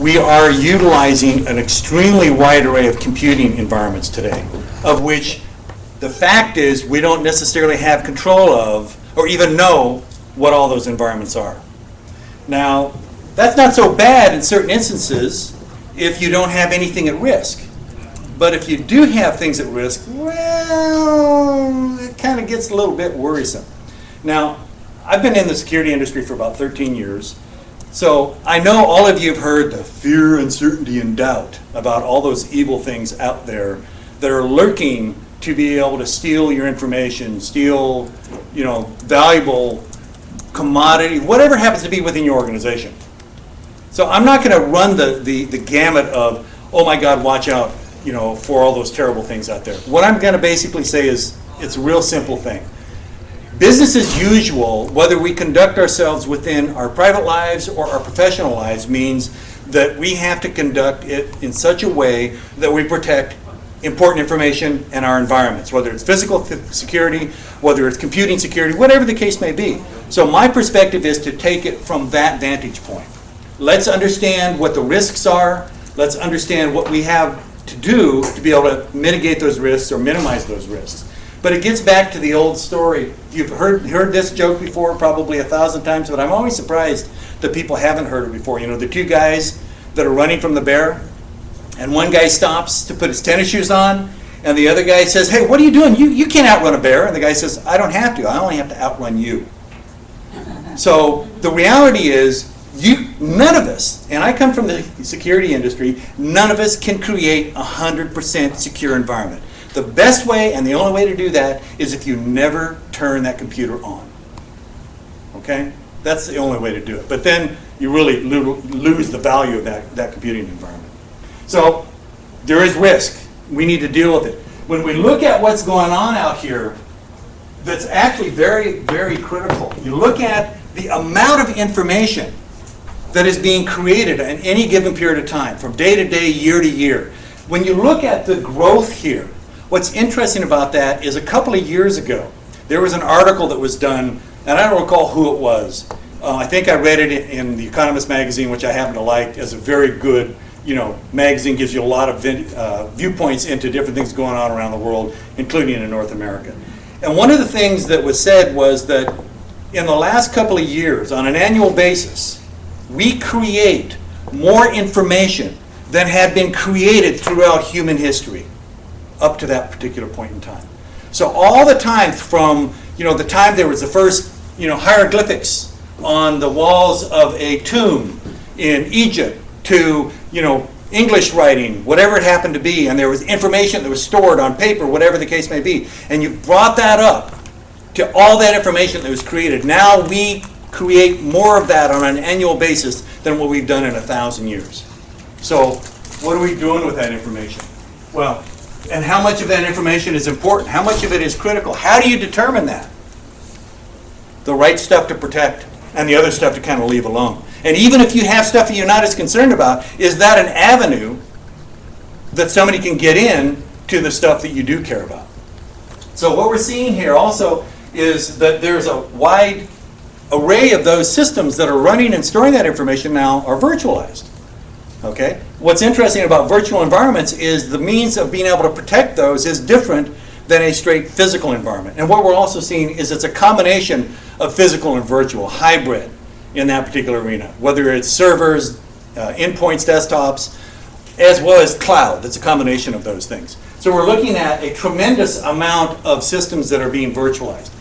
we are utilizing an extremely wide array of computing environments today, of which the fact is we don't necessarily have control of or even know what all those environments are. Now, that's not so bad in certain instances if you don't have anything at risk. But if you do have things at risk, well, it kind of gets a little bit worrisome. Now, I've been in the security industry for about 13 years, so I know all of you have heard the fear, uncertainty, and doubt about all those evil things out there that are lurking to be able to steal your information, steal, valuable commodity, whatever happens to be within your organization. So I'm not going to run the gamut of, oh my God, watch out, for all those terrible things out there. What I'm going to basically say is it's a real simple thing. Business as usual, whether we conduct ourselves within our private lives or our professional lives, means that we have to conduct it in such a way that we protect important information in our environments, whether it's physical security, whether it's computing security, whatever the case may be. So my perspective is to take it from that vantage point. Let's understand what the risks are. Let's understand what we have to do to be able to mitigate those risks or minimize those risks. But it gets back to the old story. You've heard this joke before probably 1,000 times, but I'm always surprised that people haven't heard it before. The two guys that are running from the bear, and one guy stops to put his tennis shoes on, and the other guy says, hey, what are you doing? You can't outrun a bear. And the guy says, I don't have to. I only have to outrun you. So the reality is, none of us, and I come from the security industry, none of us can create 100% secure environment. The best way and the only way to do that is if you never turn that computer on. Okay? That's the only way to do it. But then you really lose the value of that computing environment. So there is risk. We need to deal with it. When we look at what's going on out here, that's actually very, very critical. You look at the amount of information that is being created in any given period of time, from day to day, year to year. When you look at the growth here, what's interesting about that is a couple of years ago, there was an article that was done, and I don't recall who it was. I think I read it in The Economist magazine, which I happen to like as a very good, magazine, gives you a lot of viewpoints into different things going on around the world, including in North America. And one of the things that was said was that in the last couple of years, on an annual basis, we create more information than had been created throughout human history up to that particular point in time. So all the time from, the time there was the first, hieroglyphics on the walls of a tomb in Egypt to, English writing, whatever it happened to be, and there was information that was stored on paper, whatever the case may be, and you brought that up to all that information that was created. Now we create more of that on an annual basis than what we've done in 1,000 years. So what are we doing with that information? Well, and how much of that information is important? How much of it is critical? How do you determine that? The right stuff to protect and the other stuff to kind of leave alone. And even if you have stuff that you're not as concerned about, is that an avenue that somebody can get in to the stuff that you do care about? So what we're seeing here also is that there's a wide array of those systems that are running and storing that information now are virtualized. Okay? What's interesting about virtual environments is the means of being able to protect those is different than a straight physical environment. And what we're also seeing is it's a combination of physical and virtual, hybrid in that particular arena, whether it's servers, endpoints, desktops, as well as cloud. It's a combination of those things. So we're looking at a tremendous amount of systems that are being virtualized.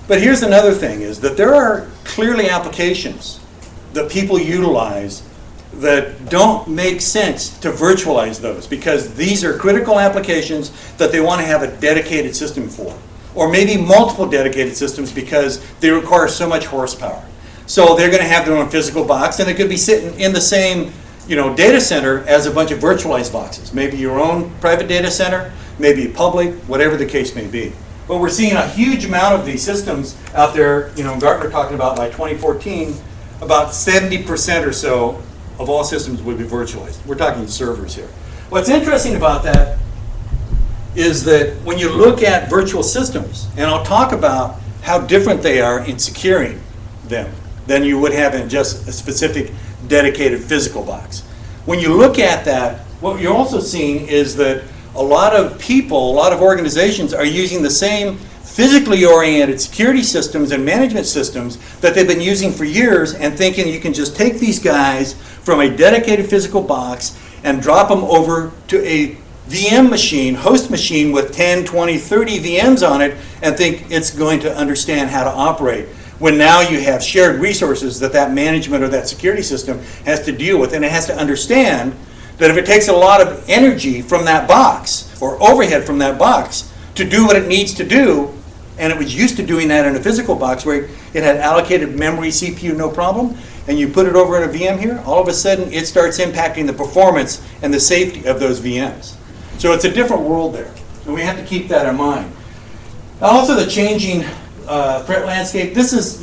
But here's another thing, is that there are clearly applications that people utilize that don't make sense to virtualize those, because these are critical applications that they want to have a dedicated system for, or maybe multiple dedicated systems because they require so much horsepower. So they're going to have their own physical box, and it could be sitting in the same data center as a bunch of virtualized boxes. Maybe your own private data center, maybe public, whatever the case may be. But we're seeing a huge amount of these systems out there. Gartner talking about by 2014, about 70% or so of all systems would be virtualized. We're talking servers here. What's interesting about that is that when you look at virtual systems, and I'll talk about how different they are in securing them than you would have in just a specific dedicated physical box. when you look at that, what you're also seeing is that a lot of people, a lot of organizations are using the same physically oriented security systems and management systems that they've been using for years, and thinking you can just take these guys from a dedicated physical box and drop them over to a VM machine, host machine with 10, 20, 30 VMs on it, and think it's going to understand how to operate. When now you have shared resources that that management or that security system has to deal with, and it has to understand that if it takes a lot of energy from that box or overhead from that box to do what it needs to do, and it was used to doing that in a physical box where it had allocated memory, CPU, no problem, and you put it over in a VM here, all of a sudden it starts impacting the performance and the safety of those VMs. So it's a different world there, and we have to keep that in mind. Also, the changing threat landscape. This is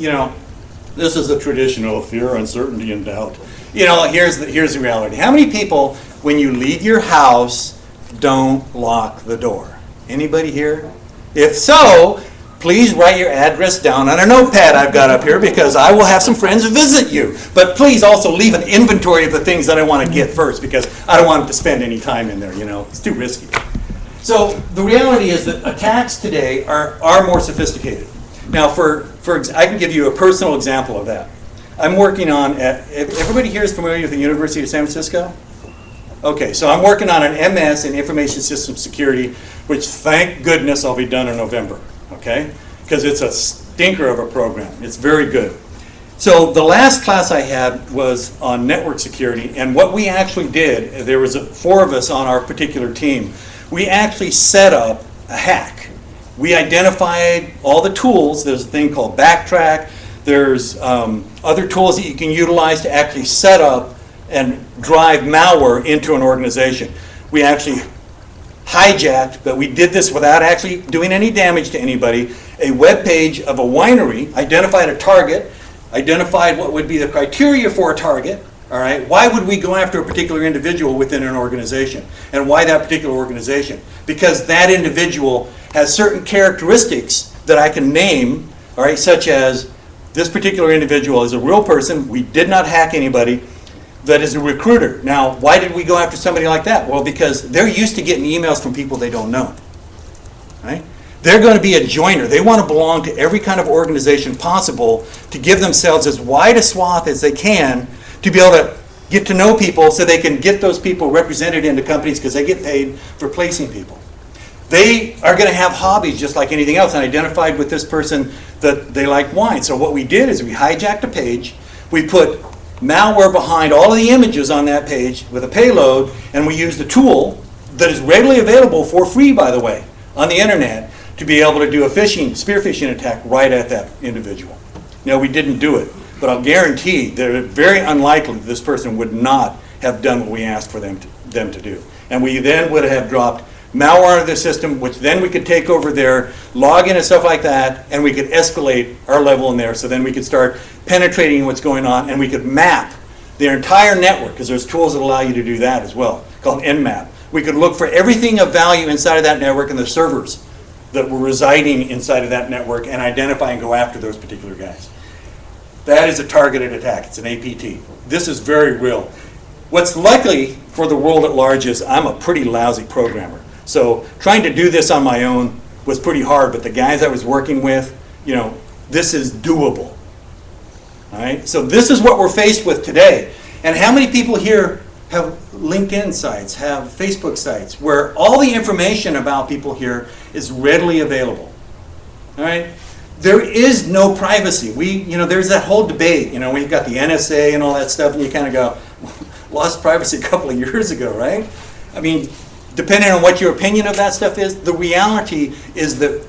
a traditional fear, uncertainty, and doubt. Here's the reality. How many people, when you leave your house, don't lock the door? Anybody here? If so, please write your address down on a notepad I've got up here, because I will have some friends visit you. But please also leave an inventory of the things that I want to get first, because I don't want them to spend any time in there. It's too risky. So the reality is that attacks today are more sophisticated. Now, I can give you a personal example of that. I'm working on, everybody here is familiar with the University of San Francisco? Okay, so I'm working on an MS in Information Systems Security, which thank goodness I'll be done in November, okay? Because it's a stinker of a program. It's very good. So the last class I had was on network security, and what we actually did, there was 4 of us on our particular team, we actually set up a hack. We identified all the tools. There's a thing called Backtrack. There's other tools that you can utilize to actually set up and drive malware into an organization. We actually hijacked, but we did this without actually doing any damage to anybody, a web page of a winery, identified a target, identified what would be the criteria for a target. All right, why would we go after a particular individual within an organization? And why that particular organization? Because that individual has certain characteristics that I can name, all right, such as this particular individual is a real person, we did not hack anybody, that is a recruiter. Now, why did we go after somebody like that? Well, because they're used to getting emails from people they don't know, right? They're going to be a joiner. They want to belong to every kind of organization possible to give themselves as wide a swath as they can to be able to get to know people so they can get those people represented into companies because they get paid for placing people. They are going to have hobbies just like anything else, and identified with this person that they like wine. So what we did is we hijacked a page, we put malware behind all of the images on that page with a payload, and we used a tool that is readily available for free, by the way, on the internet to be able to do a spear phishing attack right at that individual. Now, we didn't do it, but I'll guarantee that it's very unlikely that this person would not have done what we asked for them to do. And we then would have dropped malware into the system, which then we could take over their login and stuff like that, and we could escalate our level in there, so then we could start penetrating what's going on, and we could map their entire network, because there's tools that allow you to do that as well, called Nmap. We could look for everything of value inside of that network and the servers that were residing inside of that network and identify and go after those particular guys. That is a targeted attack. It's an APT. This is very real. What's likely for the world at large is I'm a pretty lousy programmer. So trying to do this on my own was pretty hard, but the guys I was working with, this is doable. All right? So this is what we're faced with today. And how many people here have LinkedIn sites, have Facebook sites, where all the information about people here is readily available? All right? There is no privacy. There's that whole debate. We've got the NSA and all that stuff, and you kind of go, lost privacy a couple of years ago, right? I mean, depending on what your opinion of that stuff is, the reality is that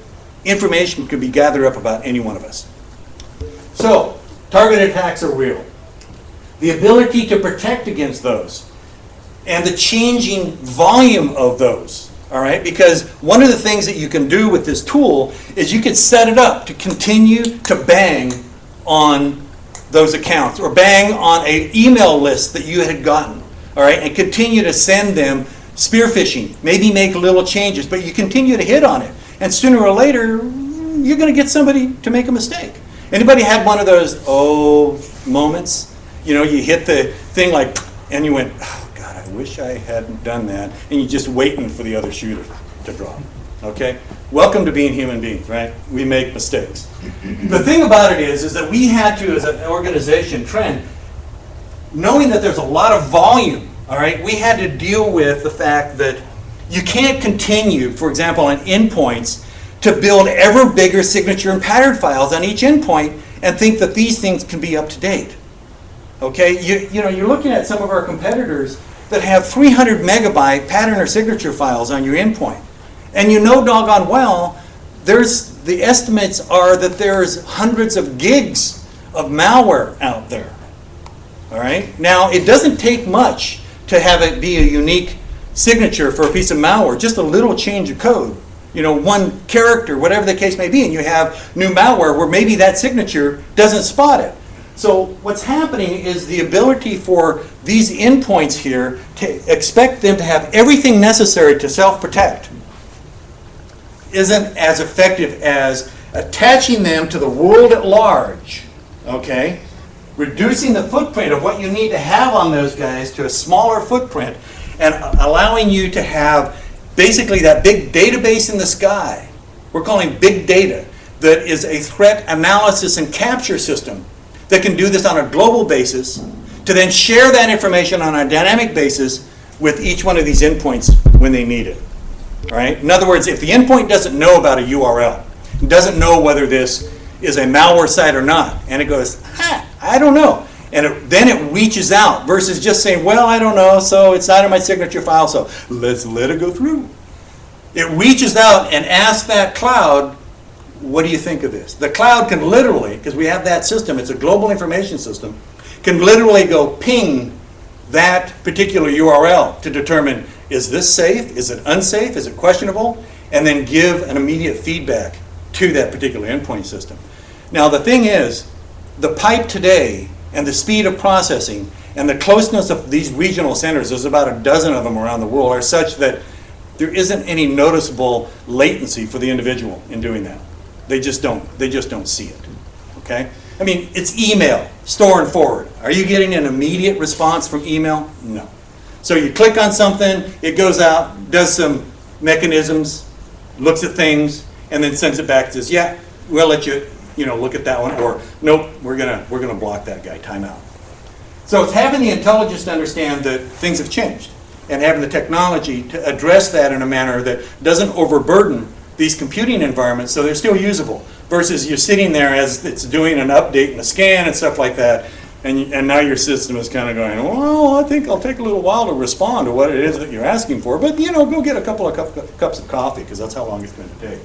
information can be gathered up about any one of us. So, targeted attacks are real. The ability to protect against those and the changing volume of those, all right? Because one of the things that you can do with this tool is you can set it up to continue to bang on those accounts or bang on an email list that you had gotten, all right? And continue to send them spear phishing, maybe make little changes, but you continue to hit on it. And sooner or later, you're going to get somebody to make a mistake. Anybody had one of those moments? You hit the thing and you went, oh God, wish I hadn't done that, and you're just waiting for the other shooter to drop. Okay? Welcome to being human beings, right? We make mistakes. The thing about it is that we had to, as an organization, trend, knowing that there's a lot of volume, all right, we had to deal with the fact that you can't continue, for example, on endpoints, to build ever bigger signature and pattern files on each endpoint and think that these things can be up to date. Okay, you know, you're looking at some of our competitors that have 300 megabyte pattern or signature files on your endpoint. And you know doggone well, the estimates are that there's hundreds of gigs of malware out there. All right, now it doesn't take much to have it be a unique signature for a piece of malware, just a little change of code. You know, one character, whatever the case may be, and you have new malware where maybe that signature doesn't spot it. So what's happening is the ability for these endpoints here to expect them to have everything necessary to self-protect isn't as effective as attaching them to the world at large, okay? Reducing the footprint of what you need to have on those guys to a smaller footprint and allowing you to have basically that big database in the sky. We're calling big data, that is a threat analysis and capture system that can do this on a global basis to then share that information on a dynamic basis with each one of these endpoints when they need it. All right? In other words, if the endpoint doesn't know about a URL, doesn't know whether this is a malware site or not, and it goes, I don't know. And then it reaches out versus just saying, well, I don't know, so it's not in my signature file, so let's let it go through. It reaches out and asks that cloud, what do you think of this? The cloud can literally, because we have that system, it's a global information system, can literally go ping that particular URL to determine, is this safe? Is it unsafe? Is it questionable? And then give an immediate feedback to that particular endpoint system. Now the thing is, the pipe today and the speed of processing and the closeness of these regional centers, there's about a dozen of them around the world, are such that there isn't any noticeable latency for the individual in doing that. They just don't see it, okay? I mean, it's email, store and forward. Are you getting an immediate response from email? No. So you click on something, it goes out, does some mechanisms, looks at things, and then sends it back and says, yeah, we'll let you look at that one, or nope, we're gonna block that guy, timeout. So it's having the intelligence to understand that things have changed and having the technology to address that in a manner that doesn't overburden these computing environments so they're still usable, versus you're sitting there as it's doing an update and a scan and stuff like that, and now your system is kind of going, well, I think I'll take a little while to respond to what it is that you're asking for, but go get a couple of cups of coffee, because that's how long it's going to take.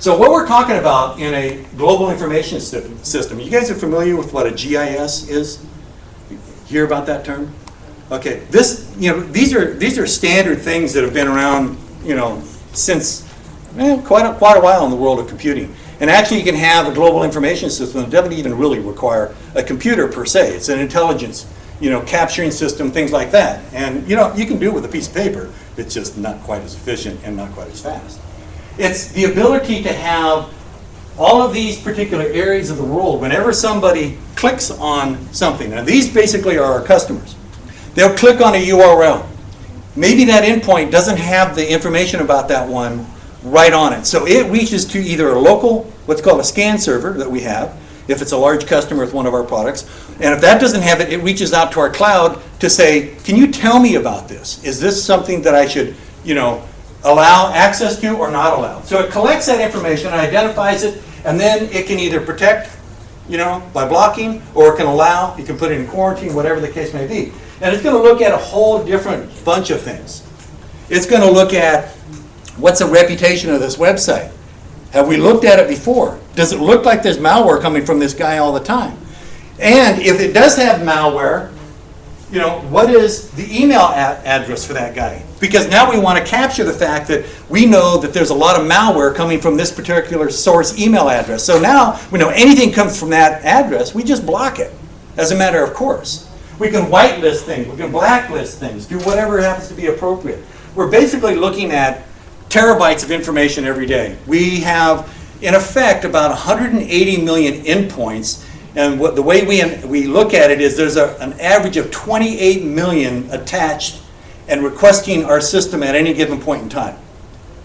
So what we're talking about in a global information system, you guys are familiar with what a GIS is? You hear about that term? Okay, these are standard things that have been around, since quite a while in the world of computing. And actually you can have a global information system that doesn't even really require a computer per se. It's an intelligence, capturing system, things like that. And you can do it with a piece of paper. It's just not quite as efficient and not quite as fast. It's the ability to have all of these particular areas of the world, whenever somebody clicks on something, and these basically are our customers, they'll click on a URL. Maybe that endpoint doesn't have the information about that one right on it. So it reaches to either a local, what's called a scan server that we have, if it's a large customer with one of our products, and if that doesn't have it, it reaches out to our cloud to say, can you tell me about this? Is this something that I should, allow access to or not allow? So it collects that information, identifies it, and then it can either protect, by blocking, or it can allow, you can put it in quarantine, whatever the case may be. And it's going to look at a whole different bunch of things. It's going to look at what's the reputation of this website. Have we looked at it before? Does it look like there's malware coming from this guy all the time? And if it does have malware, what is the email address for that guy? Because now we want to capture the fact that we know that there's a lot of malware coming from this particular source email address. So now we know anything comes from that address, we just block it as a matter of course. We can whitelist things, we can blacklist things, do whatever happens to be appropriate. We're basically looking at terabytes of information every day. We have, in effect, about 180 million endpoints And the way we look at it is there's an average of 28 million attached and requesting our system at any given point in time.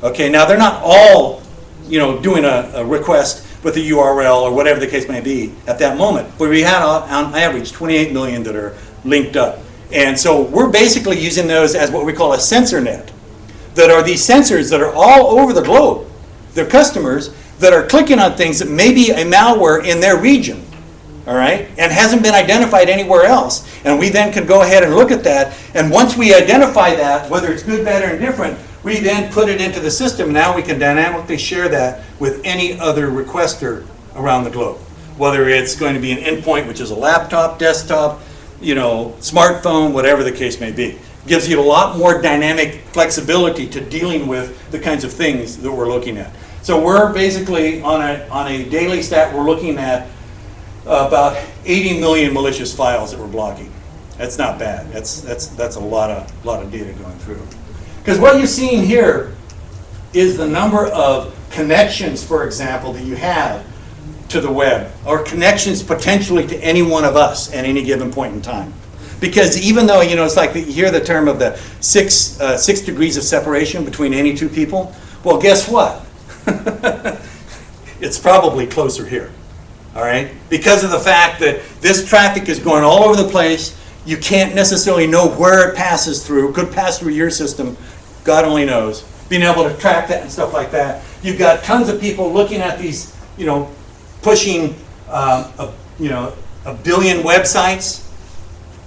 Okay, now they're not all, doing a request with a URL or whatever the case may be at that moment. But we had on average 28 million that are linked up. And so we're basically using those as what we call a sensor net. That are these sensors that are all over the globe. They're customers that are clicking on things that may be a malware in their region. All right, and hasn't been identified anywhere else. And we then can go ahead and look at that. And once we identify that, whether it's good, bad, or indifferent, we then put it into the system. Now we can dynamically share that with any other requester around the globe. Whether it's going to be an endpoint, which is a laptop, desktop, smartphone, whatever the case may be. Gives you a lot more dynamic flexibility to dealing with the kinds of things that we're looking at. So we're basically on a daily stat, we're looking at about 80 million malicious files that we're blocking. That's not bad. That's a lot of data going through. Because what you're seeing here is the number of connections, for example, that you have to the web, or connections potentially to any one of us at any given point in time. Because even though, it's like you hear the term of the six degrees of separation between any two people, well, guess what? It's probably closer here. All right? Because of the fact that this traffic is going all over the place, you can't necessarily know where it passes through. It could pass through your system, God only knows. Being able to track that and stuff like that. You've got tons of people looking at these, pushing, a billion websites,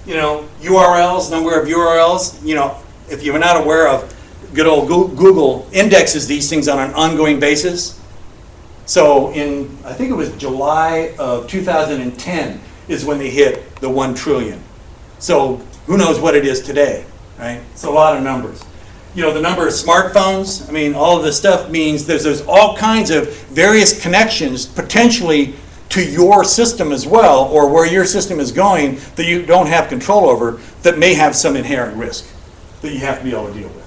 URLs, number of URLs. If you're not aware of, good old Google indexes these things on an ongoing basis. So I think it was July of 2010 is when they hit the 1 trillion. So who knows what it is today, right? It's a lot of numbers. The number of smartphones, all of this stuff means there's all kinds of various connections potentially to your system as well, or where your system is going that you don't have control over, that may have some inherent risk that you have to be able to deal with.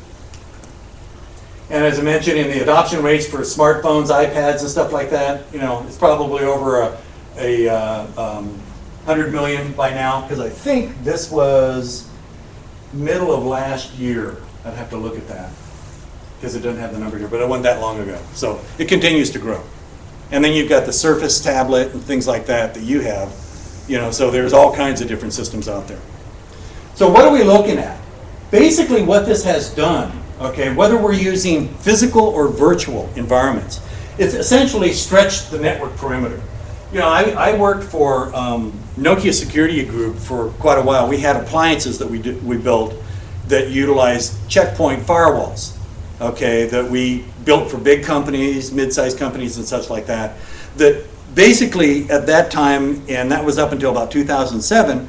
And as I mentioned, in the adoption rates for smartphones, iPads, and stuff like that, it's probably over a 100 million by now, because I think this was middle of last year. I'd have to look at that, because it doesn't have the number here, but it wasn't that long ago. So it continues to grow. And then you've got the Surface tablet and things like that you have, so there's all kinds of different systems out there. So what are we looking at? Basically what this has done, okay, whether we're using physical or virtual environments, it's essentially stretched the network perimeter. I worked for Nokia Security Group for quite a while. We had appliances that we built that utilized checkpoint firewalls, okay, that we built for big companies, mid-sized companies, and such like that. That basically at that time, and that was up until about 2007,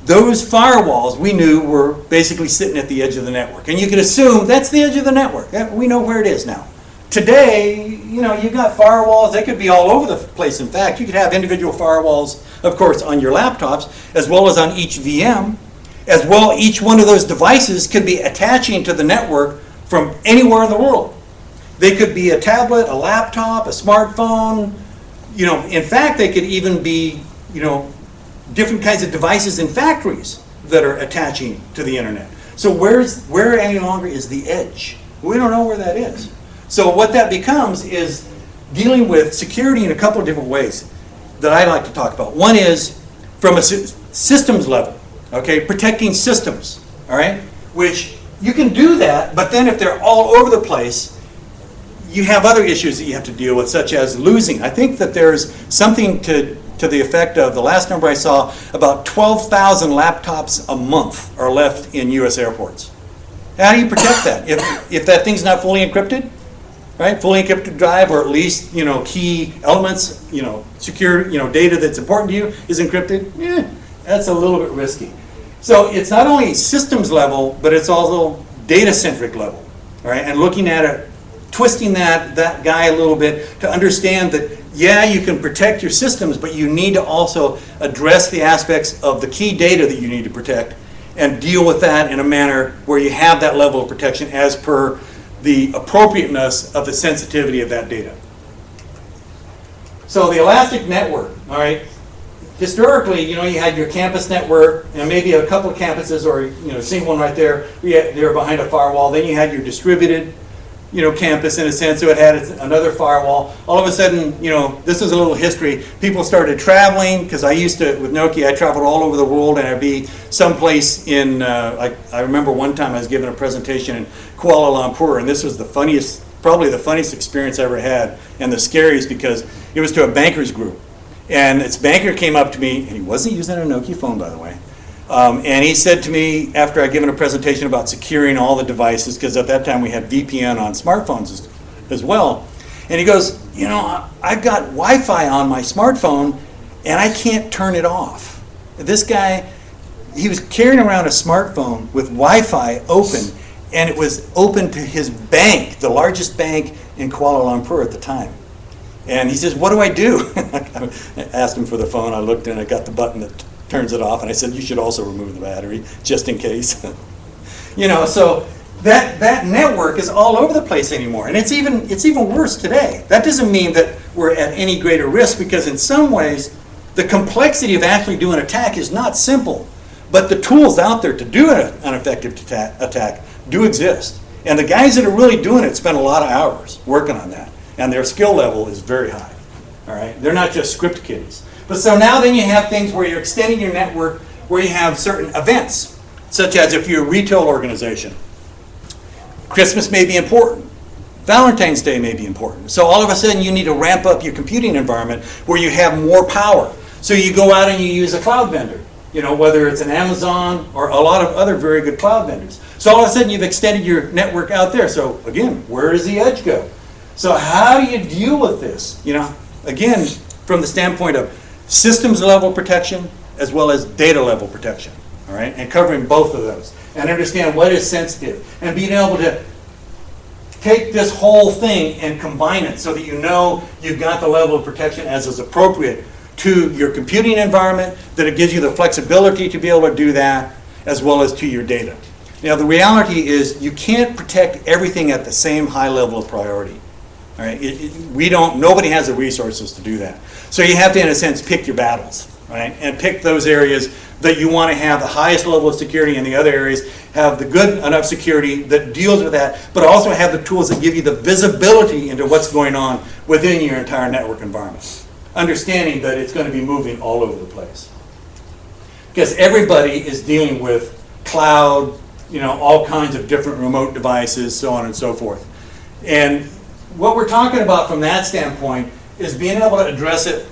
those firewalls we knew were basically sitting at the edge of the network. And you could assume that's the edge of the network. We know where it is now. Today, you've got firewalls, they could be all over the place. In fact, you could have individual firewalls, of course, on your laptops, as well as on each VM. As well, each one of those devices could be attaching to the network from anywhere in the world. They could be a tablet, a laptop, a smartphone. In fact, they could even be, different kinds of devices in factories that are attaching to the internet. So where any longer is the edge? We don't know where that is. So what that becomes is dealing with security in a couple of different ways that I like to talk about. One is from a systems level. Okay, protecting systems, all right? Which you can do that, but then if they're all over the place, you have other issues that you have to deal with, such as losing. I think that there's something to the effect of, the last number I saw, about 12,000 laptops a month are left in U.S. airports. How do you protect that? If that thing's not fully encrypted, right? Fully encrypted drive, or at least, key elements, secure, data that's important to you is encrypted, that's a little bit risky. So it's not only systems level, but it's also data-centric level, all right? And looking at it, twisting that guy a little bit to understand that, yeah, you can protect your systems, but you need to also address the aspects of the key data that you need to protect and deal with that in a manner where you have that level of protection as per the appropriateness of the sensitivity of that data. So the elastic network, all right, historically, you had your campus network, and maybe a couple of campuses, or a single one right there. They were behind a firewall. Then you had your distributed, campus in a sense, so it had another firewall. All of a sudden, this is a little history. People started traveling, because I used to, with Nokia, I traveled all over the world, and I'd be someplace in, I remember one time I was giving a presentation in Kuala Lumpur, and this was probably the funniest experience I ever had, and the scariest, because it was to a bankers group. And this banker came up to me, and he wasn't using a Nokia phone, by the way. And he said to me, after I'd given a presentation about securing all the devices, because at that time we had VPN on smartphones as well, and he goes, I've got Wi-Fi on my smartphone, and I can't turn it off. This guy, he was carrying around a smartphone with Wi-Fi open, and it was open to his bank, the largest bank in Kuala Lumpur at the time. And he says, what do I do? I asked him for the phone. I looked and I got the button that turns it off. And I said, you should also remove the battery, just in case. So that network is all over the place anymore. And it's even worse today. That doesn't mean that we're at any greater risk, because in some ways, the complexity of actually doing an attack is not simple. But the tools out there to do an effective attack do exist. And the guys that are really doing it spend a lot of hours working on that. And their skill level is very high. All right, they're not just script kiddies. But so now then you have things where you're extending your network, where you have certain events, such as if you're a retail organization. Christmas may be important. Valentine's Day may be important. So all of a sudden you need to ramp up your computing environment where you have more power. So you go out and you use a cloud vendor, whether it's an Amazon or a lot of other very good cloud vendors. So all of a sudden you've extended your network out there. So again, where does the edge go? So how do you deal with this? Again, from the standpoint of systems level protection as well as data level protection, all right? And covering both of those. And understand what is sensitive. And being able to take this whole thing and combine it so that you've got the level of protection as is appropriate to your computing environment, that it gives you the flexibility to be able to do that, as well as to your data. Now the reality is you can't protect everything at the same high level of priority. All right, nobody has the resources to do that. So you have to, in a sense, pick your battles, right? And pick those areas that you want to have the highest level of security, and the other areas have the good enough security that deals with that, but also have the tools that give you the visibility into what's going on within your entire network environment. Understanding that it's going to be moving all over the place. Because everybody is dealing with cloud, all kinds of different remote devices, so on and so forth. And what we're talking about from that standpoint is being able to address it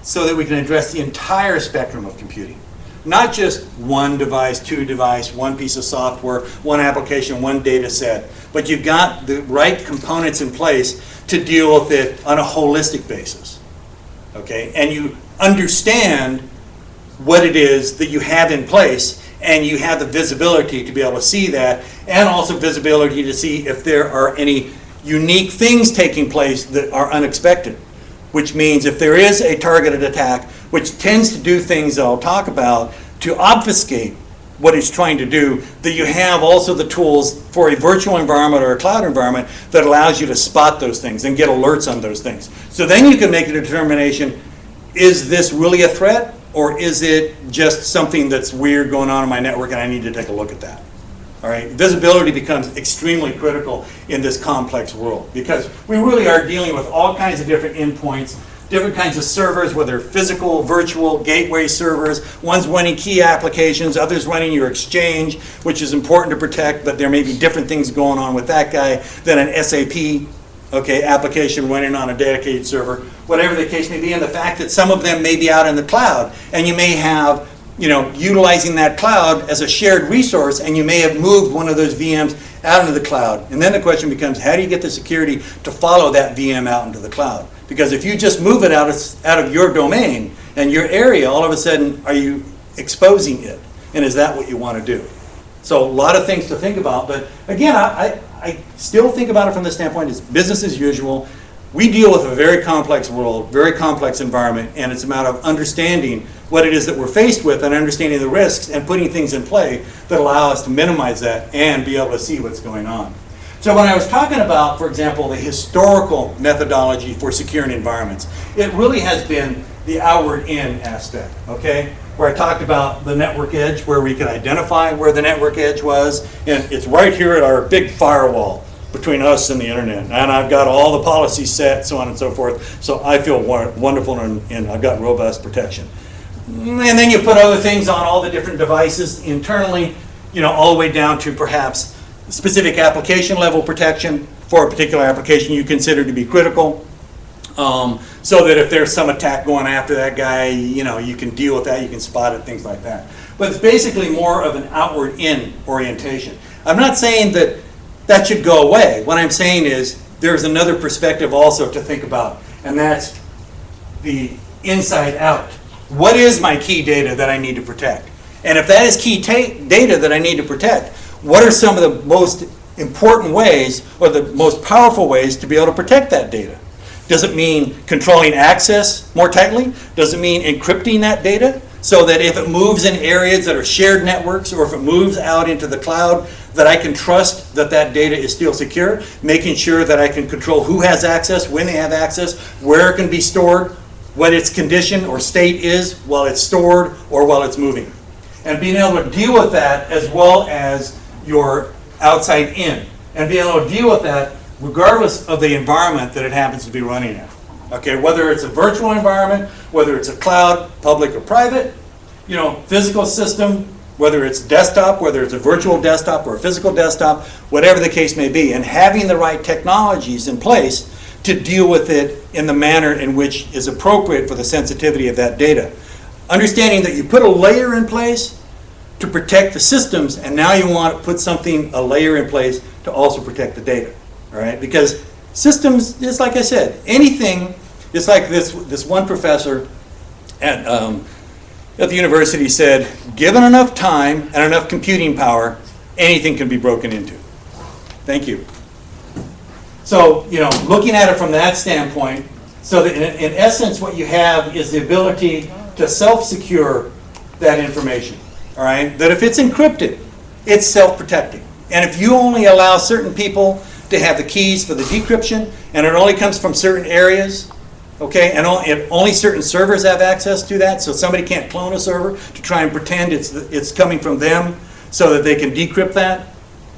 so that we can address the entire spectrum of computing. Not just one device, two device, one piece of software, one application, one data set, but you've got the right components in place to deal with it on a holistic basis. Okay? And you understand what it is that you have in place, and you have the visibility to be able to see that, and also visibility to see if there are any unique things taking place that are unexpected, which means if there is a targeted attack, which tends to do things that I'll talk about to obfuscate what it's trying to do, that you have also the tools for a virtual environment or a cloud environment that allows you to spot those things and get alerts on those things. So then you can make a determination, is this really a threat, or is it just something that's weird going on in my network and I need to take a look at that? All right, visibility becomes extremely critical in this complex world, because we really are dealing with all kinds of different endpoints, different kinds of servers, whether physical, virtual, gateway servers. One's running key applications, others running your exchange, which is important to protect, but there may be different things going on with that guy than an SAP application running on a dedicated server, whatever the case may be, and the fact that some of them may be out in the cloud, and you may have utilizing that cloud as a shared resource, and you may have moved one of those VMs out into the cloud. And then the question becomes, how do you get the security to follow that VM out into the cloud? Because if you just move it out of your domain and your area, all of a sudden, are you exposing it? And is that what you want to do? So a lot of things to think about. But again, I still think about it from the standpoint, it's business as usual. We deal with a very complex world, very complex environment, and it's a matter of understanding what it is that we're faced with and understanding the risks and putting things in play that allow us to minimize that and be able to see what's going on. So when I was talking about, for example, the historical methodology for securing environments, it really has been the outward in aspect, okay? Where I talked about the network edge, where we could identify where the network edge was, and it's right here at our big firewall between us and the internet. And I've got all the policies set, so on and so forth, so I feel wonderful and I've got robust protection. And then you put other things on all the different devices internally, you know, all the way down to perhaps specific application level protection for a particular application you consider to be critical. So that if there's some attack going after that guy, you know, you can deal with that, you can spot it, things like that. But it's basically more of an outward in orientation. I'm not saying that that should go away. What I'm saying is there's another perspective also to think about, and that's the inside out. What is my key data that I need to protect? And if that is key data that I need to protect, what are some of the most important ways or the most powerful ways to be able to protect that data? Does it mean controlling access more tightly? Does it mean encrypting that data so that if it moves in areas that are shared networks or if it moves out into the cloud, that I can trust that that data is still secure, making sure that I can control who has access, when they have access, where it can be stored, what its condition or state is while it's stored or while it's moving. And being able to deal with that as well as your outside in. And being able to deal with that regardless of the environment that it happens to be running in. Okay, whether it's a virtual environment, whether it's a cloud, public or private, you know, physical system, whether it's desktop, whether it's a virtual desktop or a physical desktop, whatever the case may be, and having the right technologies in place to deal with it in the manner in which is appropriate for the sensitivity of that data. Understanding that you put a layer in place to protect the systems, and now you want to put a layer in place to also protect the data. All right, because systems, just like I said, anything, just like this one professor at the university said, given enough time and enough computing power, anything can be broken into. Thank you. So, you know, looking at it from that standpoint, so that in essence what you have is the ability to self-secure that information. All right, that if it's encrypted, it's self-protecting. And if you only allow certain people to have the keys for the decryption, and it only comes from certain areas, okay, and only certain servers have access to that, so somebody can't clone a server to try and pretend it's coming from them so that they can decrypt that,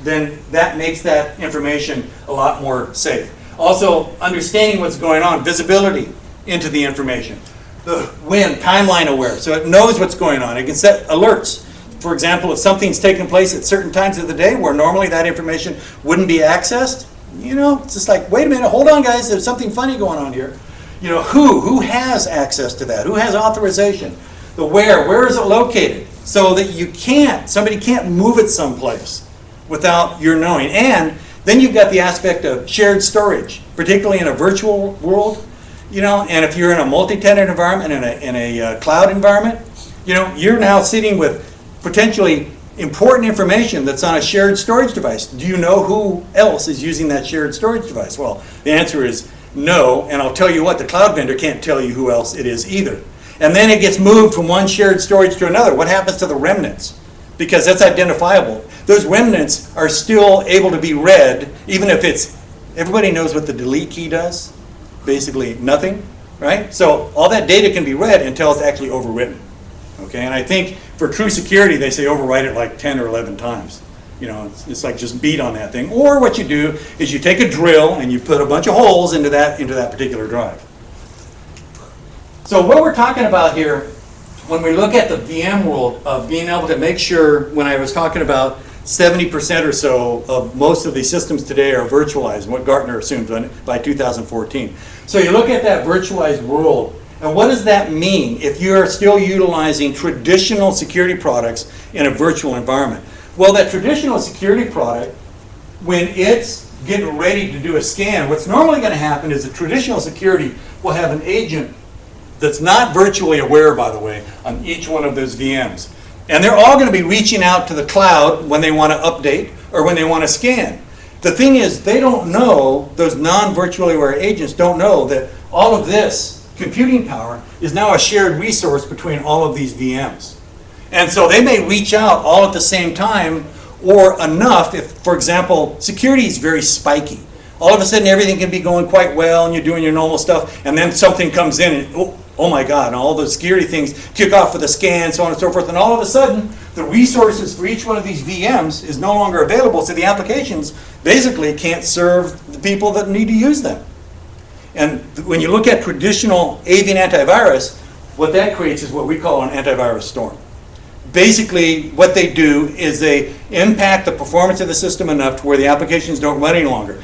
then that makes that information a lot more safe. Also, understanding what's going on, visibility into the information. The when, timeline aware, so it knows what's going on. It can set alerts. For example, if something's taking place at certain times of the day where normally that information wouldn't be accessed, you know, it's just like, wait a minute, hold on guys, there's something funny going on here. You know, who has access to that? Who has authorization? The where is it located? So that somebody can't move it someplace without your knowing. And then you've got the aspect of shared storage, particularly in a virtual world, you know, and if you're in a multi-tenant environment, in a cloud environment, you know, you're now sitting with potentially important information that's on a shared storage device. Do you know who else is using that shared storage device? Well, the answer is no, and I'll tell you what, the cloud vendor can't tell you who else it is either. And then it gets moved from one shared storage to another. What happens to the remnants? Because that's identifiable. Those remnants are still able to be read, even if everybody knows what the delete key does? Basically nothing, right? So all that data can be read until it's actually overwritten. Okay, and I think for true security, they say overwrite it like 10 or 11 times. You know, it's like just beat on that thing. Or what you do is you take a drill and you put a bunch of holes into that particular drive. So what we're talking about here, when we look at the VM world of being able to make sure, when I was talking about 70% or so of most of these systems today are virtualized, what Gartner assumed by 2014. So you look at that virtualized world, and what does that mean if you're still utilizing traditional security products in a virtual environment? Well, that traditional security product, when it's getting ready to do a scan, what's normally going to happen is the traditional security will have an agent that's not virtually aware, by the way, on each one of those VMs. And they're all going to be reaching out to the cloud when they want to update or when they want to scan. The thing is, they don't know, those non-virtually aware agents don't know that all of this computing power is now a shared resource between all of these VMs. And so they may reach out all at the same time or enough if, for example, security is very spiky. All of a sudden everything can be going quite well and you're doing your normal stuff and then something comes in and oh my God, and all those security things kick off with a scan, so on and so forth, and all of a sudden, the resources for each one of these VMs is no longer available, so the applications basically can't serve the people that need to use them. And when you look at traditional avian antivirus, what that creates is what we call an antivirus storm. Basically, what they do is they impact the performance of the system enough to where the applications don't run any longer.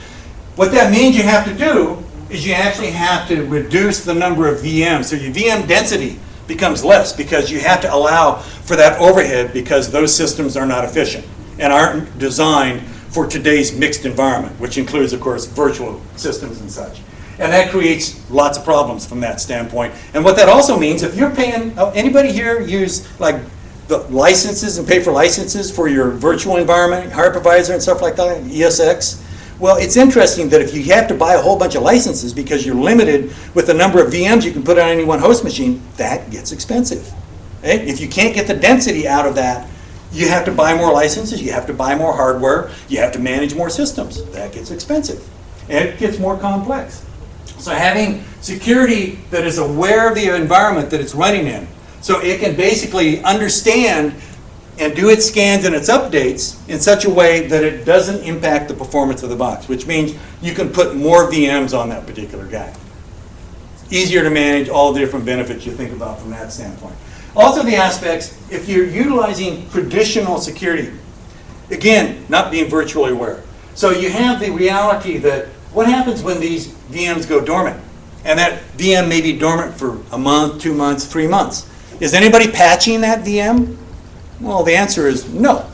What that means you have to do is you actually have to reduce the number of VMs. So your VM density becomes less because you have to allow for that overhead because those systems are not efficient and aren't designed for today's mixed environment, which includes, of course, virtual systems and such. And that creates lots of problems from that standpoint. And what that also means, if you're paying, anybody here use like the licenses and pay for licenses for your virtual environment, hypervisor and stuff like that, ESX? Well, it's interesting that if you have to buy a whole bunch of licenses because you're limited with the number of VMs you can put on any one host machine, that gets expensive. Okay? If you can't get the density out of that, you have to buy more licenses, you have to buy more hardware, you have to manage more systems. That gets expensive. And it gets more complex. So having security that is aware of the environment that it's running in, so it can basically understand and do its scans and its updates in such a way that it doesn't impact the performance of the box, which means you can put more VMs on that particular guy. Easier to manage all the different benefits you think about from that standpoint. Also the aspects, if you're utilizing traditional security, again, not being virtually aware. So you have the reality that what happens when these VMs go dormant? And that VM may be dormant for a month, 2 months, 3 months. Is anybody patching that VM? Well, the answer is no.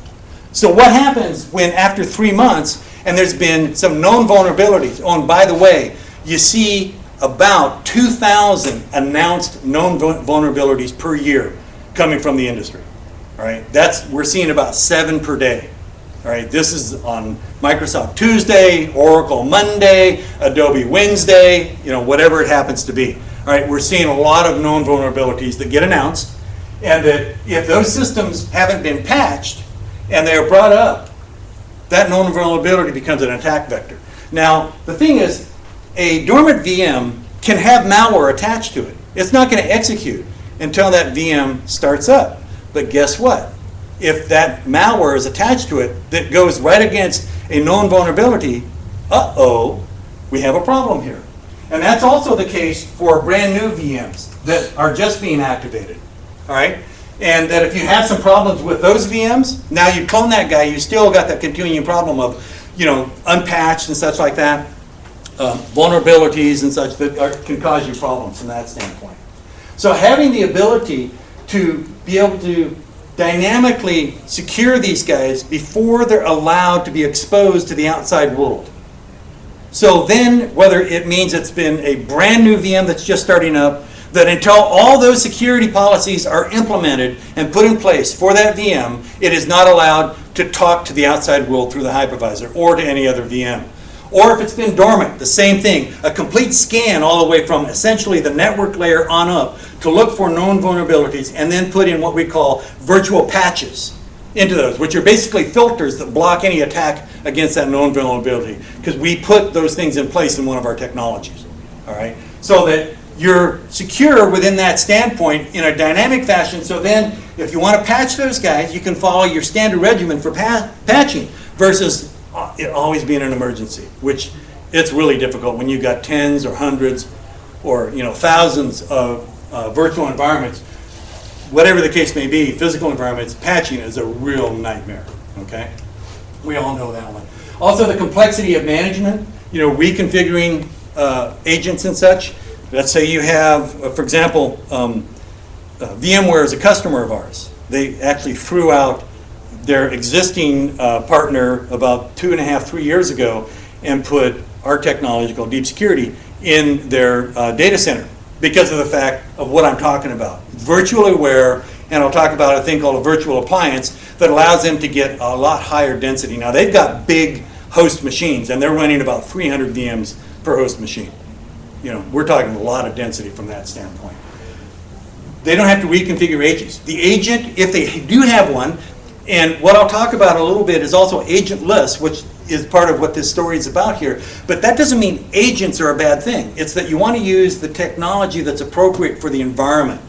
So what happens when after 3 months, and there's been some known vulnerabilities, oh, and by the way, you see about 2,000 announced known vulnerabilities per year coming from the industry. All right, we're seeing about 7 per day. All right, this is on Microsoft Tuesday, Oracle Monday, Adobe Wednesday, whatever it happens to be. All right, we're seeing a lot of known vulnerabilities that get announced, and that if those systems haven't been patched and they're brought up, that known vulnerability becomes an attack vector. Now, the thing is, a dormant VM can have malware attached to it. It's not going to execute until that VM starts up. But guess what? If that malware is attached to it that goes right against a known vulnerability, we have a problem here. And that's also the case for brand new VMs that are just being activated. All right? And that if you have some problems with those VMs, now you clone that guy, you still got that continuing problem of, unpatched and such like that, vulnerabilities and such that can cause you problems from that standpoint. So having the ability to be able to dynamically secure these guys before they're allowed to be exposed to the outside world. So then, whether it means it's been a brand new VM that's just starting up, that until all those security policies are implemented and put in place for that VM, it is not allowed to talk to the outside world through the hypervisor or to any other VM. Or if it's been dormant, the same thing. A complete scan all the way from essentially the network layer on up to look for known vulnerabilities and then put in what we call virtual patches into those, which are basically filters that block any attack against that known vulnerability, because we put those things in place in one of our technologies, all right? So that you're secure within that standpoint in a dynamic fashion, so then if you want to patch those guys, you can follow your standard regimen for patching versus it always being an emergency, which it's really difficult when you've got tens or hundreds or thousands of virtual environments. Whatever the case may be, physical environments, patching is a real nightmare, okay? We all know that one. Also the complexity of management, reconfiguring agents and such. Let's say you have, for example, VMware is a customer of ours. They actually threw out their existing partner about 2.5, 3 years ago and put our technology called Deep Security in their data center because of the fact of what I'm talking about. Virtually aware, and I'll talk about a thing called a virtual appliance that allows them to get a lot higher density. Now they've got big host machines and they're running about 300 VMs per host machine. We're talking a lot of density from that standpoint. They don't have to reconfigure agents. The agent, if they do have one, And what I'll talk about a little bit is also agentless, which is part of what this story is about here. But that doesn't mean agents are a bad thing. It's that you want to use the technology that's appropriate for the environment,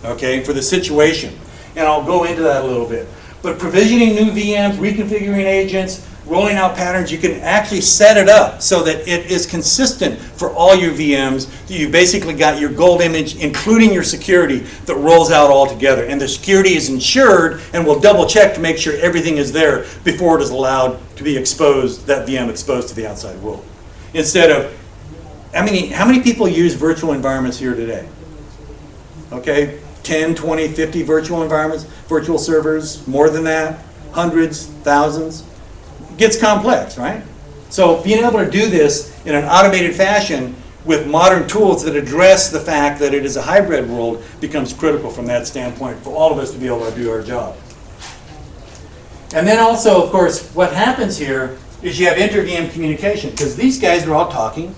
okay, for the situation. And I'll go into that a little bit. But provisioning new VMs, reconfiguring agents, rolling out patterns, you can actually set it up so that it is consistent for all your VMs. You basically got your gold image, including your security, that rolls out all together. And the security is ensured, and we'll double check to make sure everything is there before it is allowed to be exposed, that VM exposed to the outside world. Instead of, how many people use virtual environments here today? Okay, 10, 20, 50 virtual environments, virtual servers, more than that, hundreds, thousands. It gets complex, right? So being able to do this in an automated fashion with modern tools that address the fact that it is a hybrid world becomes critical from that standpoint for all of us to be able to do our job. And then also, of course, what happens here is you have inter-VM communication, because these guys are all talking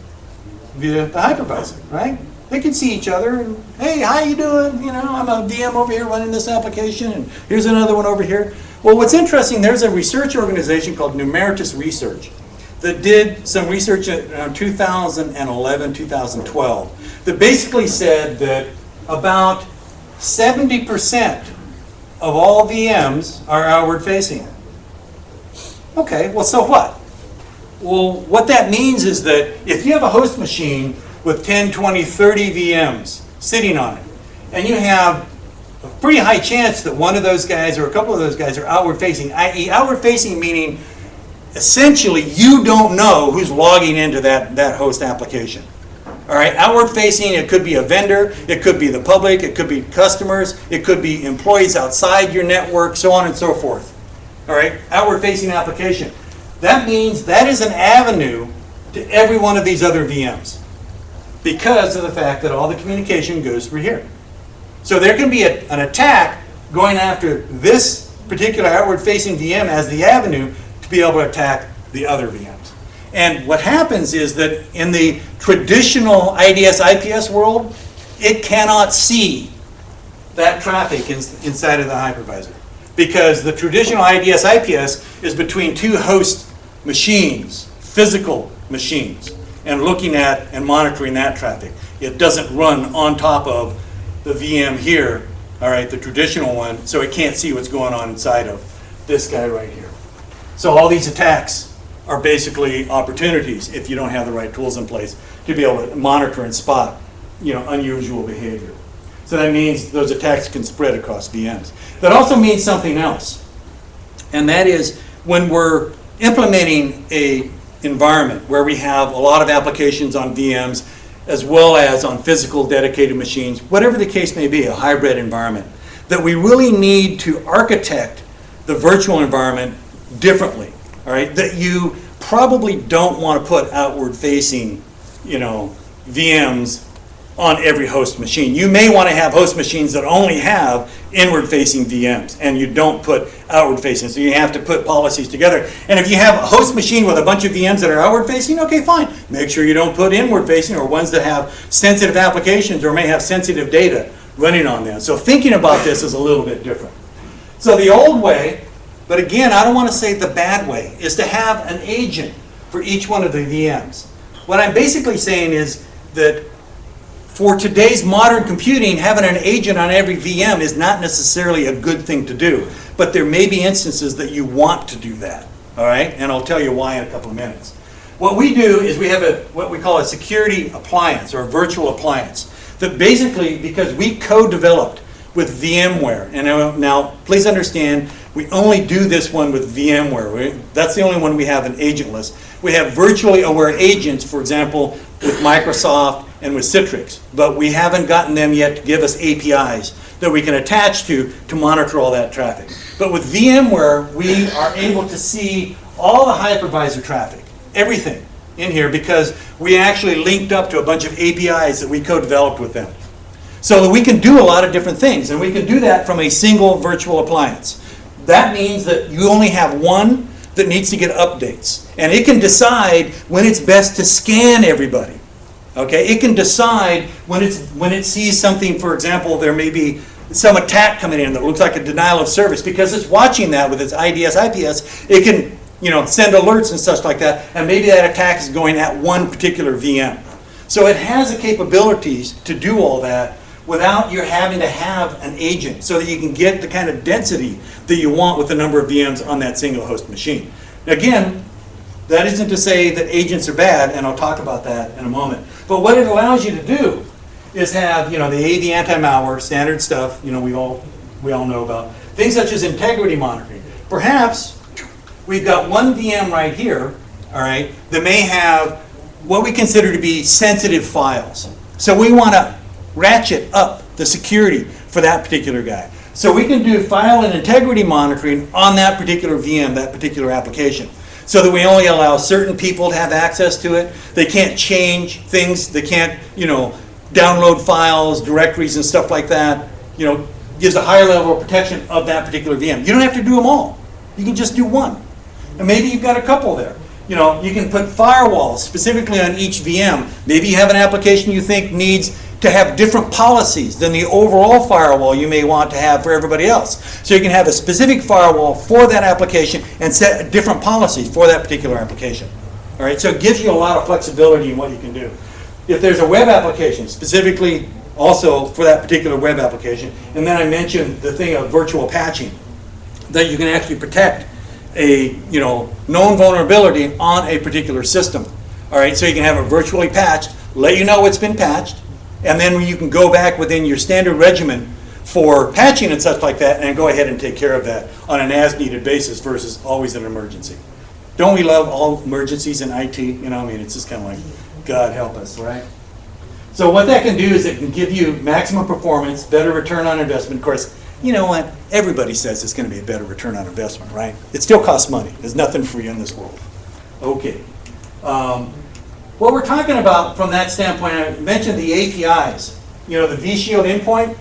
via the hypervisor, right? They can see each other and, hey, how you doing? You know, I'm a VM over here running this application, and here's another one over here. Well, what's interesting, there's a research organization called Numeritus Research that did some research in 2011, 2012, that basically said that about 70% of all VMs are outward facing. Okay, well, so what? Well, what that means is that if you have a host machine with 10, 20, 30 VMs sitting on it, and you have a pretty high chance that one of those guys or a couple of those guys are outward facing, i.e. outward facing meaning essentially you don't know who's logging into that host application. All right, outward facing, it could be a vendor, it could be the public, it could be customers, it could be employees outside your network, so on and so forth. All right, outward facing application. That means that is an avenue to every one of these other VMs, because of the fact that all the communication goes through here. So there can be an attack going after this particular outward-facing VM as the avenue to be able to attack the other VMs. And what happens is that in the traditional IDS-IPS world, it cannot see that traffic inside of the hypervisor, because the traditional IDS-IPS is between two host machines, physical machines, and looking at and monitoring that traffic. It doesn't run on top of the VM here, all right, the traditional one, so it can't see what's going on inside of this guy right here. So all these attacks are basically opportunities if you don't have the right tools in place to be able to monitor and spot, you know, unusual behavior. So that means those attacks can spread across VMs. That also means something else, and that is when we're implementing a environment where we have a lot of applications on VMs as well as on physical dedicated machines, whatever the case may be, a hybrid environment, that we really need to architect the virtual environment differently, all right? That you probably don't want to put outward facing, you know, VMs on every host machine. You may want to have host machines that only have inward-facing VMs, and you don't put outward-facing, so you have to put policies together. And if you have a host machine with a bunch of VMs that are outward-facing, okay, fine. Make sure you don't put inward-facing or ones that have sensitive applications or may have sensitive data running on them. So thinking about this is a little bit different. So the old way, but again, I don't want to say the bad way, is to have an agent for each one of the VMs. What I'm basically saying is that for today's modern computing, having an agent on every VM is not necessarily a good thing to do. But there may be instances that you want to do that, all right? And I'll tell you why in a couple of minutes. What we do is we have what we call a security appliance or a virtual appliance that basically, because we co-developed with VMware, and now please understand, we only do this one with VMware. That's the only one we have an agentless. We have virtually aware agents, for example, with Microsoft and with Citrix, but we haven't gotten them yet to give us APIs that we can attach to monitor all that traffic. But with VMware, we are able to see all the hypervisor traffic, everything in here, because we actually linked up to a bunch of APIs that we co-developed with them. So that we can do a lot of different things, and we can do that from a single virtual appliance. That means that you only have one that needs to get updates, and it can decide when it's best to scan everybody. Okay, it can decide when it sees something. For example, there may be some attack coming in that looks like a denial of service, because it's watching that with its IDS, IPS, it can, send alerts and such like that, and maybe that attack is going at one particular VM. So it has the capabilities to do all that without you having to have an agent, so that you can get the kind of density that you want with the number of VMs on that single host machine. Again, that isn't to say that agents are bad, and I'll talk about that in a moment. But what it allows you to do is have, the AV anti-malware, standard stuff, we all know about. Things such as integrity monitoring. Perhaps we've got one VM right here, all right, that may have what we consider to be sensitive files. So we want to ratchet up the security for that particular guy. So we can do file and integrity monitoring on that particular VM, that particular application, so that we only allow certain people to have access to it. They can't change things. They can't, download files, directories, and stuff like that. Gives a higher level of protection of that particular VM. You don't have to do them all. You can just do one. And maybe you've got a couple there. You can put firewalls specifically on each VM. Maybe you have an application you think needs to have different policies than the overall firewall you may want to have for everybody else. So you can have a specific firewall for that application and set different policies for that particular application. All right, so it gives you a lot of flexibility in what you can do. If there's a web application, specifically also for that particular web application, and then I mentioned the thing of virtual patching, that you can actually protect a known vulnerability on a particular system. All right, so you can have it virtually patched, let you know it's been patched, and then you can go back within your standard regimen for patching and such like that, and go ahead and take care of that on an as-needed basis versus always an emergency. Don't we love all emergencies in IT? It's just kind of like, God help us, right? So what that can do is it can give you maximum performance, better return on investment. Of course, you know what? Everybody says it's going to be a better return on investment, right? It still costs money. There's nothing free in this world. Okay. What we're talking about from that standpoint, I mentioned the APIs. The vShield endpoint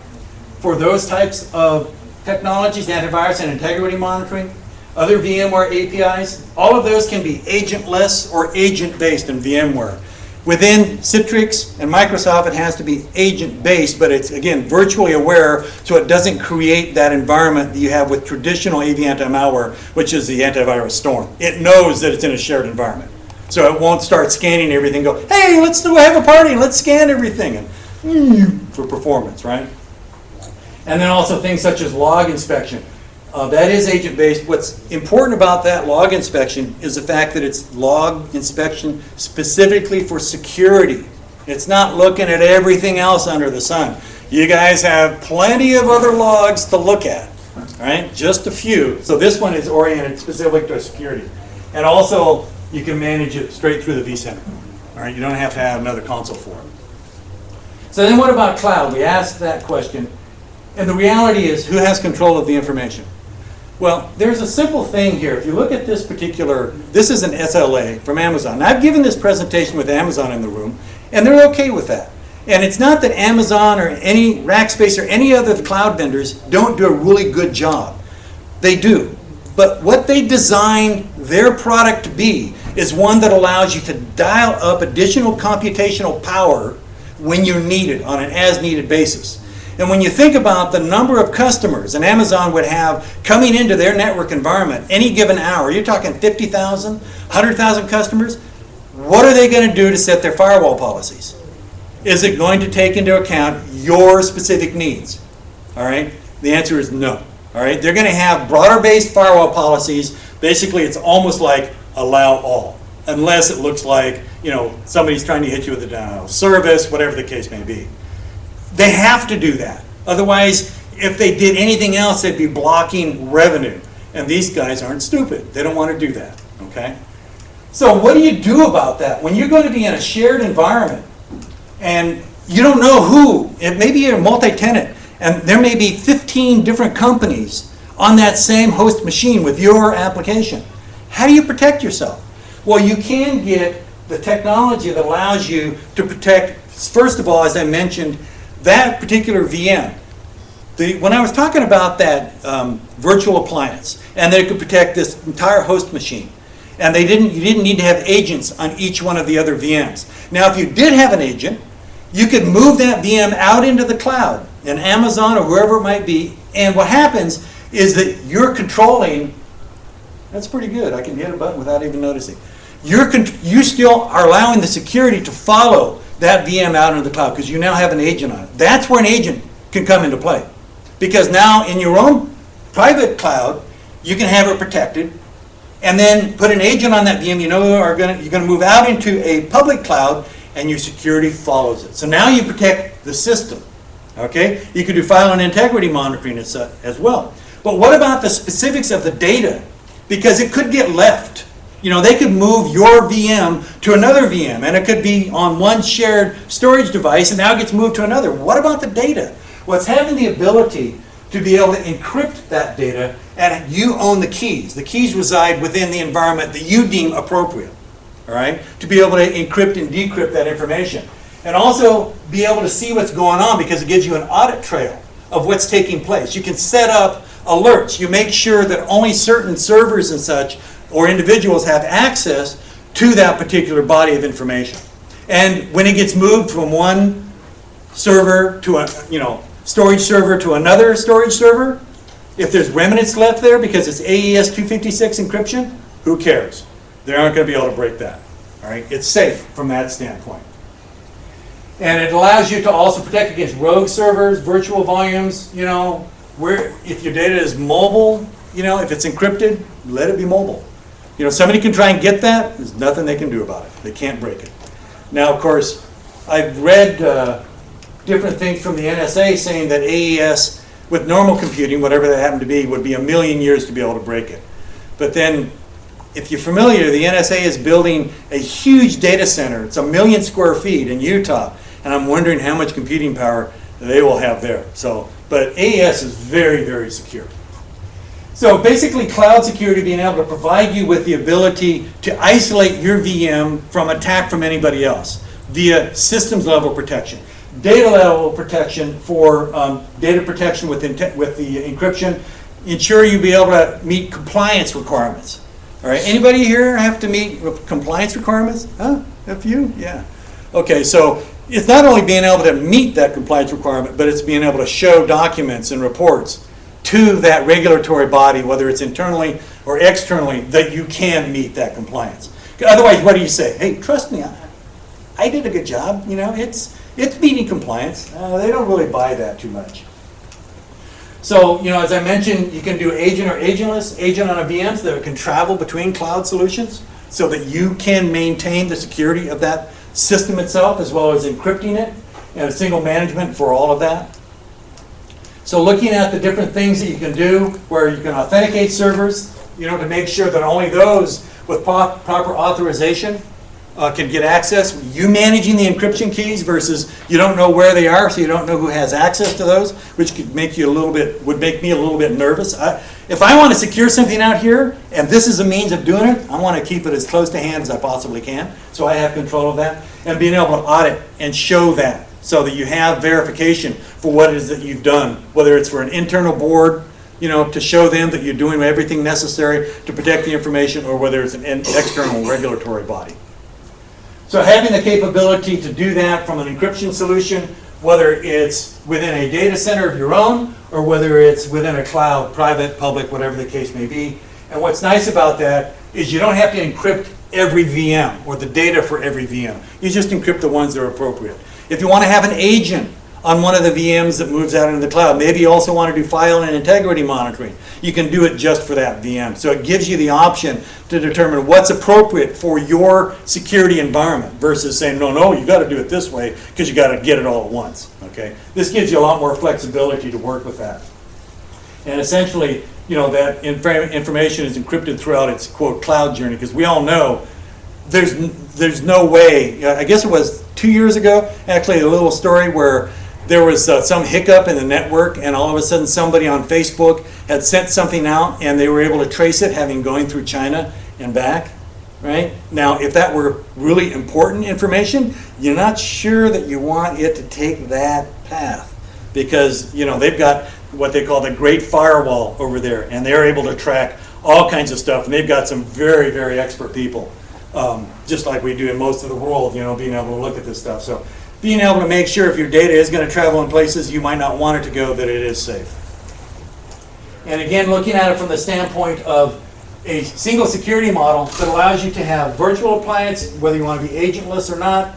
for those types of technologies, antivirus and integrity monitoring, other VMware APIs, all of those can be agentless or agent-based in VMware. Within Citrix and Microsoft, it has to be agent-based, but it's, again, virtually aware, so it doesn't create that environment that you have with traditional AV anti-malware, which is the antivirus storm. It knows that it's in a shared environment. So it won't start scanning everything, go, hey, let's have a party, let's scan everything, and for performance, right? And then also things such as log inspection. That is agent-based. What's important about that log inspection is the fact that it's log inspection specifically for security. It's not looking at everything else under the sun. You guys have plenty of other logs to look at, all right? Just a few. So this one is oriented specifically to security. And also, you can manage it straight through the vCenter. All right, you don't have to have another console for it. So then what about cloud? We asked that question. And the reality is, who has control of the information? Well, there's a simple thing here. If you look at this this is an SLA from Amazon. Now, I've given this presentation with Amazon in the room, and they're okay with that. And it's not that Amazon or any Rackspace or any other cloud vendors don't do a really good job. They do. But what they designed their product to be is one that allows you to dial up additional computational power when you need it on an as-needed basis. And when you think about the number of customers an Amazon would have coming into their network environment any given hour, you're talking 50,000, 100,000 customers, what are they going to do to set their firewall policies? Is it going to take into account your specific needs? All right? The answer is no. All right? They're going to have broader-based firewall policies. Basically, it's almost like allow all, unless it looks like, somebody's trying to hit you with a denial of service, whatever the case may be. They have to do that. Otherwise, if they did anything else, they'd be blocking revenue. And these guys aren't stupid. They don't want to do that, okay? So what do you do about that? When you're going to be in a shared environment and you don't know who, it may be a multi-tenant, and there may be 15 different companies on that same host machine with your application. How do you protect yourself? Well, you can get the technology that allows you to protect, first of all, as I mentioned, that particular VM. When I was talking about that virtual appliance, and that it could protect this entire host machine, and you didn't need to have agents on each one of the other VMs. Now, if you did have an agent, you could move that VM out into the cloud and Amazon or whoever it might be, and what happens is that you're controlling, that's pretty good, I can hit a button without even noticing. You still are allowing the security to follow that VM out into the cloud because you now have an agent on it. That's where an agent can come into play. Because now in your own private cloud, you can have it protected and then put an agent on that VM you know you're going to move out into a public cloud and your security follows it. So now you protect the system. Okay? You can do file and integrity monitoring as well. But what about the specifics of the data? Because it could get left. They could move your VM to another VM, and it could be on one shared storage device, and now it gets moved to another. What about the data? Well, it's having the ability to be able to encrypt that data, and you own the keys. The keys reside within the environment that you deem appropriate, all right, to be able to encrypt and decrypt that information. And also be able to see what's going on because it gives you an audit trail of what's taking place. You can set up alerts. You make sure that only certain servers and such or individuals have access to that particular body of information. And when it gets moved from one server to a storage server to another storage server, if there's remnants left there because it's AES 256 encryption, who cares? They aren't going to be able to break that. All right? It's safe from that standpoint. And it allows you to also protect against rogue servers, virtual volumes, where if your data is mobile, if it's encrypted, let it be mobile. Somebody can try and get that. There's nothing they can do about it. They can't break it. Now, of course, I've read different things from the NSA saying that AES, with normal computing, whatever that happened to be, would be 1,000,000 years to be able to break it. But then, if you're familiar, the NSA is building a huge data center. It's 1,000,000 square feet in Utah, and I'm wondering how much computing power they will have there. But AES is very, very secure. So basically, cloud security being able to provide you with the ability to isolate your VM from attack from anybody else via systems level protection, data level protection for data protection with the encryption, ensure you be able to meet compliance requirements. All right, anybody here have to meet compliance requirements? Huh? A few? Yeah. Okay, so it's not only being able to meet that compliance requirement, but it's being able to show documents and reports to that regulatory body, whether it's internally or externally, that you can meet that compliance. Otherwise, what do you say? Hey, trust me, I did a good job. It's meeting compliance. They don't really buy that too much. So, as I mentioned, you can do agent or agentless, agent on a VM so that it can travel between cloud solutions so that you can maintain the security of that system itself as well as encrypting it and a single management for all of that. So looking at the different things that you can do where you can authenticate servers, to make sure that only those with proper authorization can get access. You managing the encryption keys versus you don't know where they are, so you don't know who has access to those, which would make me a little bit nervous. If I want to secure something out here, and this is a means of doing it, I want to keep it as close to hand as I possibly can, so I have control of that, and being able to audit and show that, so that you have verification for what it is that you've done, whether it's for an internal board, to show them that you're doing everything necessary to protect the information, or whether it's an external regulatory body. So having the capability to do that from an encryption solution, whether it's within a data center of your own, or whether it's within a cloud, private, public, whatever the case may be. And what's nice about that is you don't have to encrypt every VM or the data for every VM. You just encrypt the ones that are appropriate. If you want to have an agent on one of the VMs that moves out into the cloud, maybe you also want to do file and integrity monitoring, you can do it just for that VM. So it gives you the option to determine what's appropriate for your security environment versus saying, no, you got to do it this way because you got to get it all at once. Okay? This gives you a lot more flexibility to work with that. And essentially, that information is encrypted throughout its, quote, cloud journey, because we all know there's no way. I guess it was 2 years ago, actually, a little story where there was some hiccup in the network, and all of a sudden somebody on Facebook had sent something out, and they were able to trace it, having going through China and back. Right? Now, if that were really important information, you're not sure that you want it to take that path, because they've got what they call the Great Firewall over there, and they're able to track all kinds of stuff, and they've got some very, very expert people, just like we do in most of the world, being able to look at this stuff. So being able to make sure if your data is going to travel in places you might not want it to go, that it is safe. And again, looking at it from the standpoint of a single security model that allows you to have virtual appliance, whether you want to be agentless or not,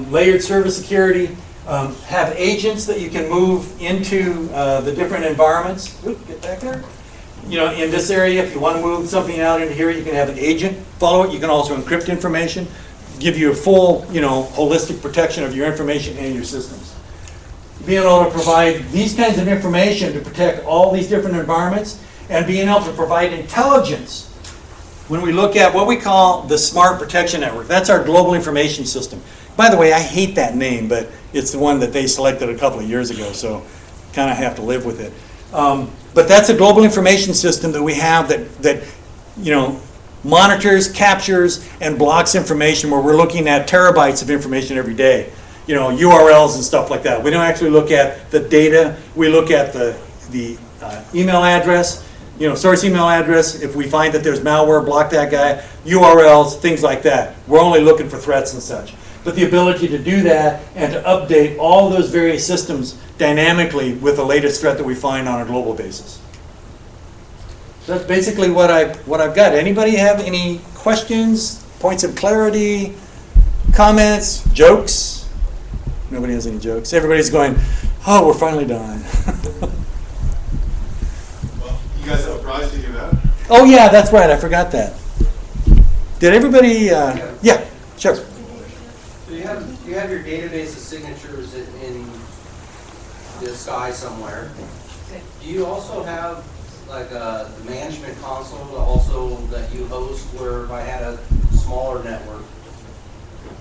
layered service security, have agents that you can move into the different environments. Oop, get back there. You know, in this area, if you want to move something out into here, you can have an agent follow it. You can also encrypt information, give you a full, you know, holistic protection of your information and your systems. Being able to provide these kinds of information to protect all these different environments, and being able to provide intelligence. When we look at what we call the Smart Protection Network, that's our global information system. By the way, I hate that name, but it's the one that they selected a couple of years ago, so kind of have to live with it. But that's a global information system that we have that you know, monitors, captures, and blocks information, where we're looking at terabytes of information every day. You know, URLs and stuff like that. We don't actually look at the data. We look at the email address, you know, source email address. If we find that there's malware, block that guy. URLs, things like that. We're only looking for threats and such. But the ability to do that and to update all those various systems dynamically with the latest threat that we find on a global basis. So that's basically what I've got. Anybody have any questions, points of clarity, comments, jokes? Nobody has any jokes. Everybody's going, oh, we're finally done. Well, you guys have a prize to give out? Oh yeah, that's right. I forgot that. Did everybody? Yeah, sure. So you have your database of signatures in the sky somewhere. Do you also have like a management console also that you host, where if I had a smaller network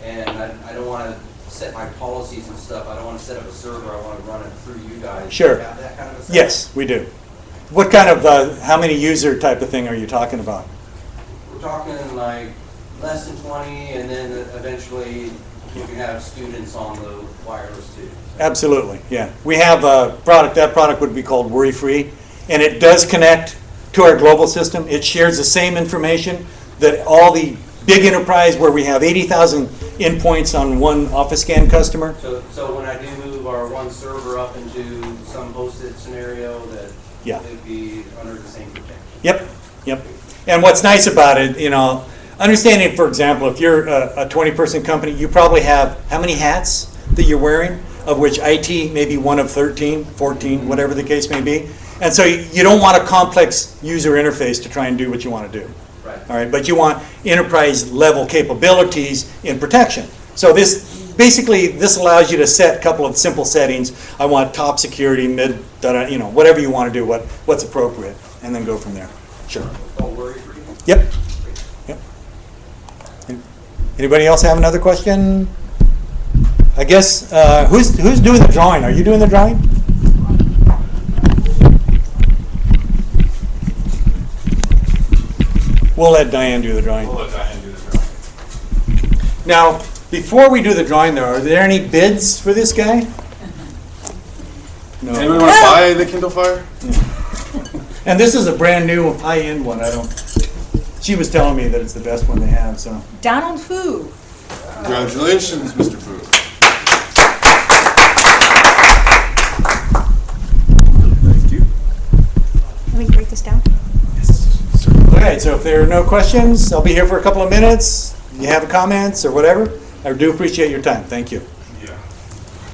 and I don't want to set my policies and stuff, I don't want to set up a server, I want to run it through you guys? Sure. Do you have that kind of a setup? Yes, we do. What kind of, how many user type of thing are you talking about? We're talking like less than 20, and then eventually you can have students on the wireless too. Absolutely, yeah. We have a product, that product would be called Worry-Free, and it does connect to our global system. It shares the same information that all the big enterprise, where we have 80,000 endpoints on one Office Scan customer. So when I do move our one server up into some hosted scenario, that Yeah. it'd be under the same protection. Yep, yep. And what's nice about it, you know, understanding, for example, if you're a 20-person company, you probably have how many hats that you're wearing, of which IT may be one of 13, 14, whatever the case may be. And so you don't want a complex user interface to try and do what you want to do. Right. All right, but you want enterprise level capabilities in protection. So this allows you to set a couple of simple settings. I want top security, mid, you know, whatever you want to do, what's appropriate, and then go from there. Sure. Don't worry for you. Yep. Yep. Anybody else have another question? I guess who's doing the drawing? Are you doing the drawing? We'll let Diane do the drawing. We'll let Diane do the drawing. Now, before we do the drawing, though, are there any bids for this guy? No. Anyone want to buy the Kindle Fire? And this is a brand new high-end one. She was telling me that it's the best one they have. So. Donald Fu. Congratulations, Mr. Fu. Thank you. Let me break this down. Okay, so if there are no questions, I'll be here for a couple of minutes. You have comments or whatever, I do appreciate your time. Thank you.